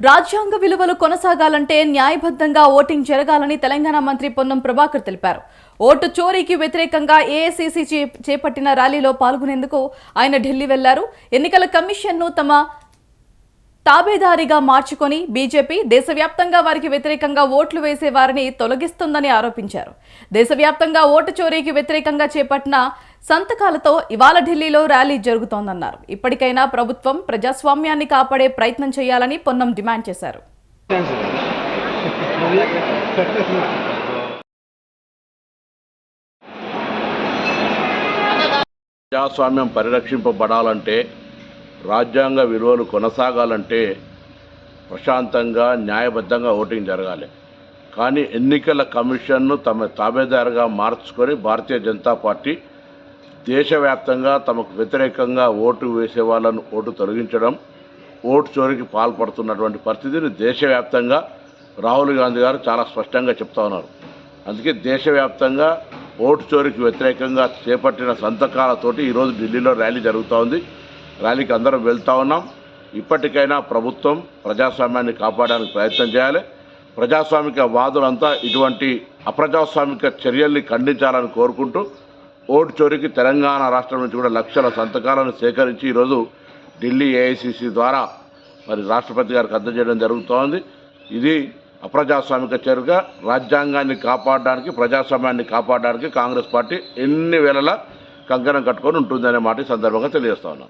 రాజ్యాంగ విలువలు కొనసాగాలంటే న్యాయబద్ధంగా ఓటింగ్ జరగాలని తెలంగాణ మంత్రి పొన్నం ప్రభాకర్ తెలిపారు. ఓటు చోరీకి వ్యతిరేకంగా ఏఐసీసీ చేపట్టిన ర్యాలీలో పాల్గొనేందుకు ఆయన ఢిల్లీ వెళ్లారు. ఎన్నికల కమిషన్ను తమ తాబేదారిగా మార్చుకొని బీజేపీ దేశవ్యాప్తంగా వారికి వ్యతిరేకంగా ఓట్లు వేసే వారిని తొలగిస్తుందని ఆరోపించారు. దేశవ్యాప్తంగా ఓటు చోరీకి వ్యతిరేకంగా చేపట్టిన సంతకాలతో ఇవాళ ఢిల్లీలో ర్యాలీ జరుగుతోందన్నారు. ఇప్పటికైనా ప్రభుత్వం ప్రజాస్వామ్యాన్ని కాపాడే ప్రయత్నం చేయాలని పొన్నం డిమాండ్ చేశారు. ప్రజాస్వామ్యం పరిరక్షింపబడాలంటే, రాజ్యాంగ విలువలు కొనసాగాలంటే ప్రశాంతంగా న్యాయబద్ధంగా ఓటింగ్ జరగాలి. కానీ ఎన్నికల కమిషన్ను తమ తాబేదారుగా మార్చుకొని భారతీయ జనతా పార్టీ దేశవ్యాప్తంగా తమకు వ్యతిరేకంగా ఓటు వేసే వాళ్ళను ఓటు తొలగించడం, ఓటు చోరీకి పాల్పడుతున్నటువంటి పరిస్థితిని దేశవ్యాప్తంగా రాహుల్ గాంధీ గారు చాలా స్పష్టంగా చెప్తా ఉన్నారు. అందుకే దేశవ్యాప్తంగా ఓటు చోరీకి వ్యతిరేకంగా చేపట్టిన సంతకాలతోటి ఈరోజు ఢిల్లీలో ర్యాలీ జరుగుతూ ఉంది. ర్యాలీకి అందరం వెళ్తూ ఉన్నాం. ఇప్పటికైనా ప్రభుత్వం ప్రజాస్వామ్యాన్ని కాపాడడానికి ప్రయత్నం చేయాలి. ప్రజాస్వామిక వాదులంతా ఇటువంటి అప్రజాస్వామిక చర్యల్ని ఖండించాలని కోరుకుంటూ, ఓటు చోరీకి తెలంగాణ రాష్ట్రం నుంచి కూడా లక్షల సంతకాలను సేకరించి ఈరోజు ఢిల్లీ ఏఐసీసీ ద్వారా మరి రాష్ట్రపతి గారికి అందజేయడం జరుగుతోంది. ఇది అప్రజాస్వామిక చర్యగా రాజ్యాంగాన్ని కాపాడడానికి, ప్రజాస్వామ్యాన్ని కాపాడడానికి కాంగ్రెస్ పార్టీ ఎన్ని వేళలా కంకణం కట్టుకొని ఉంటుందనే మాట ఈ సందర్భంగా తెలియజేస్తా ఉన్నాం.